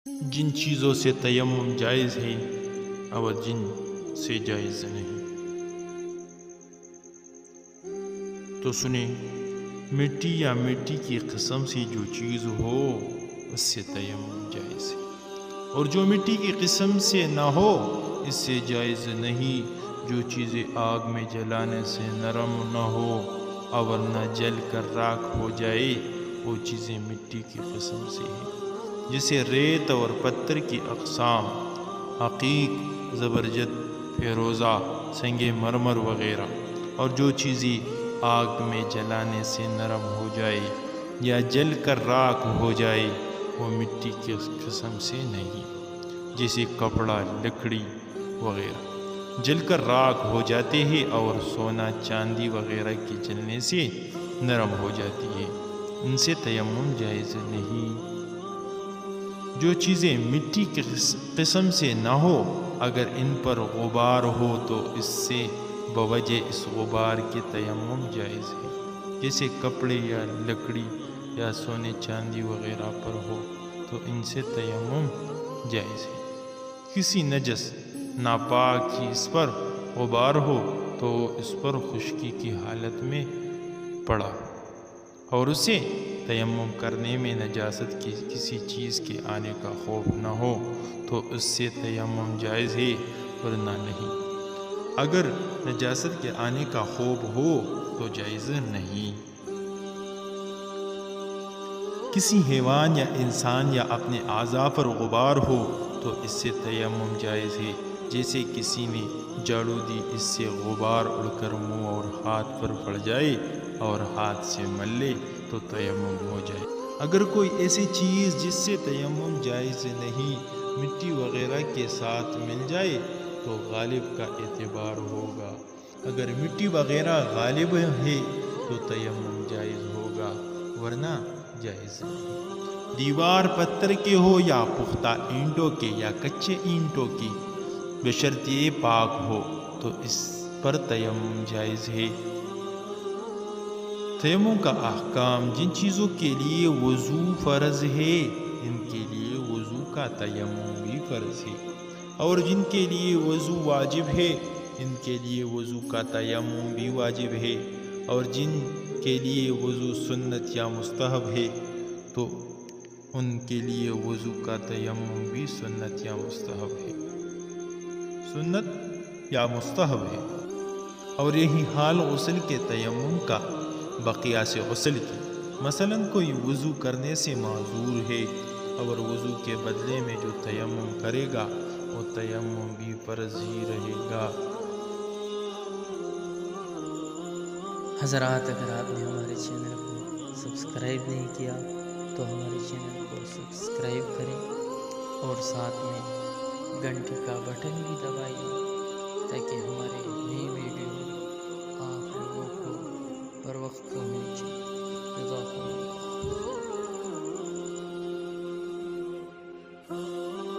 جن چیزوں سے تیمم جائز ہے اور جن سے جائز نہیں۔ تو سنیں، مٹی یا مٹی کی قسم سے جو چیز ہو اس سے تیمم جائز ہے، اور جو مٹی کی قسم سے نہ ہو اس سے جائز نہیں۔ جو چیزیں آگ میں جلانے سے نرم نہ ہو اور نہ جل کر راکھ ہو جائے وہ چیزیں مٹی کی قسم سے ہیں، جیسے ریت اور پتھر کی اقسام، عقیق، زبرجد، فیروزہ، سنگ مرمر وغیرہ۔ اور جو چیزیں آگ میں جلانے سے نرم ہو جائے یا جل کر راکھ ہو جائے وہ مٹی کی قسم سے نہیں، جیسے کپڑا، لکڑی وغیرہ جل کر راکھ ہو جاتے ہیں، اور سونا، چاندی وغیرہ کی جلنے سے نرم ہو جاتی ہے، ان سے تیمم جائز نہیں۔ جو چیزیں مٹی کی قسم سے نہ ہو اگر ان پر غبار ہو تو اس سے بوجہ اس غبار کے تیمم جائز ہے، جیسے کپڑے یا لکڑی یا سونے چاندی وغیرہ پر ہو تو ان سے تیمم جائز ہے۔ کسی نجس ناپاک چیز پر غبار ہو تو اس پر خشکی کی حالت میں پڑا اور اسے تیمم کرنے میں نجاست کی کسی چیز کے آنے کا خوف نہ ہو تو اس سے تیمم جائز ہے، ورنہ نہیں۔ اگر نجاست کے آنے کا خوف ہو تو جائز نہیں۔ کسی حیوان یا انسان یا اپنے اعضاء پر غبار ہو تو اس سے تیمم جائز ہے، جیسے کسی نے جھاڑو دی، اس سے غبار اڑ کر منہ اور ہاتھ پر پڑ جائے اور ہاتھ سے مل لے تو تیمم ہو جائے۔ اگر کوئی ایسی چیز جس سے تیمم جائز نہیں مٹی وغیرہ کے ساتھ مل جائے تو غالب کا اعتبار ہوگا۔ اگر مٹی وغیرہ غالب ہے تو تیمم جائز ہوگا، ورنہ جائز نہیں۔ دیوار پتھر کے ہو یا پختہ اینٹوں کے یا کچے اینٹوں کی، بشرطِ پاک ہو تو اس پر تیمم جائز ہے۔ تیمم کا احکام: جن چیزوں کے لیے وضو فرض ہے ان کے لیے وضو کا تیمم بھی فرض ہے، اور جن کے لیے وضو واجب ہے ان کے لیے وضو کا تیمم بھی واجب ہے، اور جن کے لیے وضو سنت یا مستحب ہے تو ان کے لیے وضو کا تیمم بھی سنت یا مستحب ہے، اور یہی حال غسل کے تیمم کا بقیہ سے غسل کی۔ مثلا کوئی وضو کرنے سے معذور ہے اور وضو کے بدلے میں جو تیمم کرے گا وہ تیمم بھی فرض ہی رہے گا۔ حضرات، اگر آپ نے ہمارے چینل کو سبسکرائب نہیں کیا تو ہمارے چینل کو سبسکرائب کریں اور ساتھ میں گھنٹی کا بٹن بھی دبائیے تاکہ ہمارے نئی ویڈیو